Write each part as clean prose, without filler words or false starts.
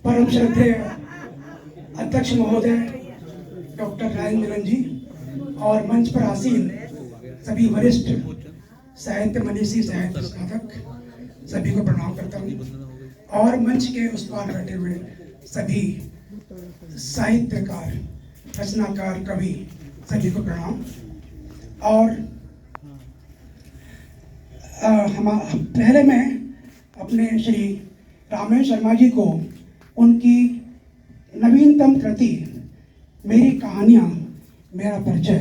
परम श्रद्धेय अध्यक्ष महोदय डॉक्टर राजेंद्र जी और मंच पर आसीन सभी वरिष्ठ साहित्य मनीषी, साहित्य साधक सभी को प्रणाम करता हूँ और मंच के उस पार बैठे हुए सभी साहित्यकार, रचनाकार, कवि सभी को प्रणाम। और पहले मैं अपने श्री रामेश शर्मा जी को उनकी नवीनतम कृति मेरी कहानियाँ मेरा परिचय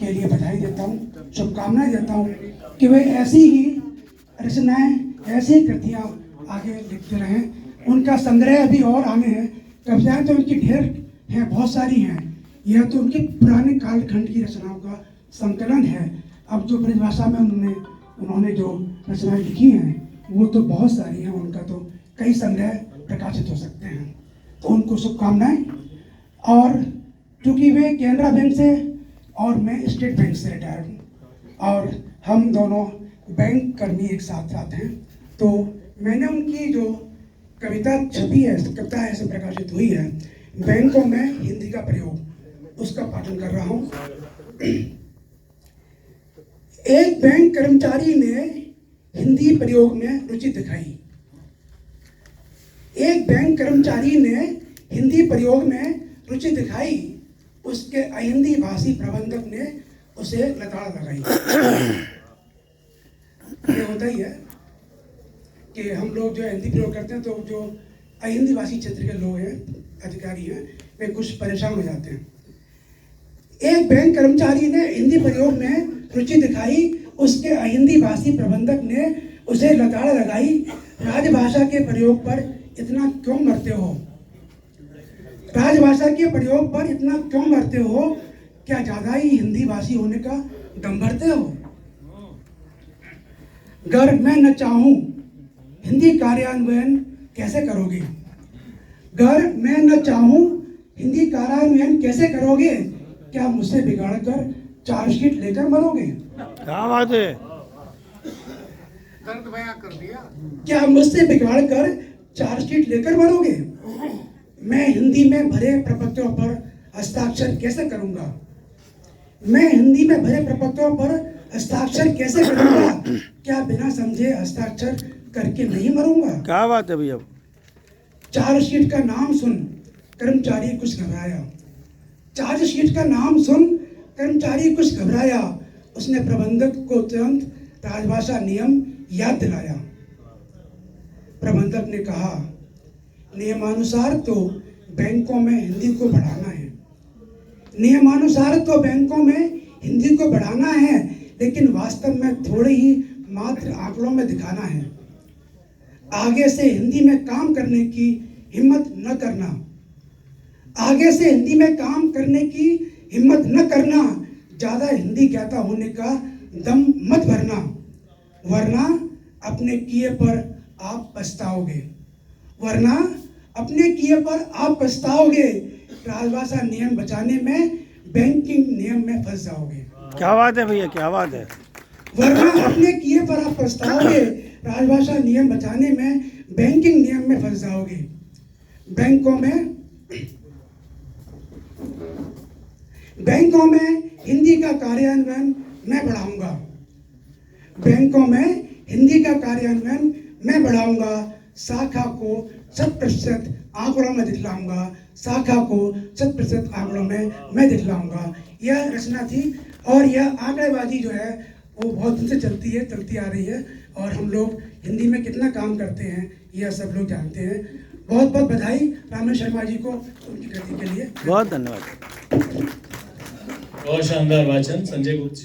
के लिए बधाई देता हूँ, शुभकामनाएं देता हूँ कि वे ऐसी ही रचनाएं, ऐसी कृतियाँ आगे लिखते रहें। उनका संग्रह भी और आने हैं, कविताएं तो उनकी ढेर हैं, बहुत सारी हैं। यह तो उनके पुराने कालखंड की रचनाओं का संकलन है। अब जो ब्रजभाषा में उन्होंने जो रचनाएं लिखी हैं वो तो बहुत सारी हैं, उनका तो कई संग्रह प्रकाशित हो सकते हैं, तो उनको शुभकामनाएं। और चूँकि वे केनरा बैंक से और मैं स्टेट बैंक से रिटायर्ड हूँ और हम दोनों बैंक कर्मी एक साथ साथ हैं, तो मैंने उनकी जो कविता छपी है, कविता ऐसे प्रकाशित हुई है, बैंकों में हिंदी का प्रयोग, उसका पाठन कर रहा हूँ। एक बैंक कर्मचारी ने हिंदी प्रयोग में रुचि दिखाई। एक बैंक कर्मचारी ने हिंदी प्रयोग में रुचि दिखाई, उसके अहिंदी भाषी प्रबंधक ने उसे लताड़ लगाई। ये होता ही है कि हम लोग जो हिंदी प्रयोग करते हैं तो जो अहिंदी भाषी क्षेत्र के लोग हैं, अधिकारी हैं, वे कुछ परेशान हो जाते हैं। एक बैंक कर्मचारी ने हिंदी प्रयोग में रुचि दिखाई, उसके अहिंदी भाषी प्रबंधक ने उसे लताड़ लगाई। राजभाषा के प्रयोग पर इतना क्यों मरते हो? राजभाषा के प्रयोग पर इतना क्यों मरते हो? क्या ज्यादा ही हिंदी भाषी होने का दम भरते हो? अगर मैं न चाहूं हिंदी कार्यान्वयन कैसे करोगे? अगर मैं न चाहूं हिंदी कार्यान्वयन कैसे करोगे? क्या मुझसे बिगाड़कर चार्जशीट लेकर मरोगे? क्या बात है, दर्द बयां कर दिया। क्या मुझसे बिगाड़कर चार्जशीट लेकर मरोगे? मैं हिंदी में भरे प्रपत्रों पर हस्ताक्षर कैसे करूंगा? मैं हिंदी में भरे प्रपत्रों पर हस्ताक्षर कैसे करूंगा? क्या बिना समझे हस्ताक्षर करके नहीं मरूंगा? क्या बात है भैया। चार्जशीट का नाम सुन कर्मचारी कुछ घबराया। चार्जशीट का नाम सुन कर्मचारी कुछ घबराया। उसने प्रबंधक को तुरंत राजभाषा नियम याद दिलाया। प्रबंधक ने कहा, नियमानुसार तो बैंकों में हिंदी को बढ़ाना है, नियमानुसार तो बैंकों में हिंदी को बढ़ाना है, लेकिन वास्तव में थोड़े ही मात्र आंकड़ों में दिखाना है। आगे से हिंदी में काम करने की हिम्मत न करना, आगे से हिंदी में काम करने की हिम्मत न करना। ज्यादा हिंदी ज्ञाता होने का दम मत भरना, वरना अपने किए पर आप पछताओगे, वरना अपने किए पर आप पछताओगे। राजभाषा नियम बचाने में बैंकिंग नियम में फंस जाओगे। क्या बात है भैया, क्या बात है। वरना अपने किए पर आप पछताओगे, राजभाषा नियम बचाने में बैंकिंग नियम में फंस जाओगे। बैंकों में हिंदी का कार्यान्वयन मैं बढ़ाऊंगा। बैंकों में हिंदी का कार्यान्वयन मैं बढ़ाऊंगा। शाखा को 100% आंकड़ों में दिखलाऊंगा। शाखा को 100% आंकड़ों में मैं दिखलाऊंगा। यह रचना थी और यह आंकड़ेबाजी जो है वो बहुत दिन से चलती आ रही है और हम लोग हिंदी में कितना काम करते हैं यह सब लोग जानते हैं। बहुत बहुत बधाई रामेश शर्मा जी को उनकी कृति के लिए। बहुत धन्यवाद। बहुत शानदार वाचन संजय गुप्त जी।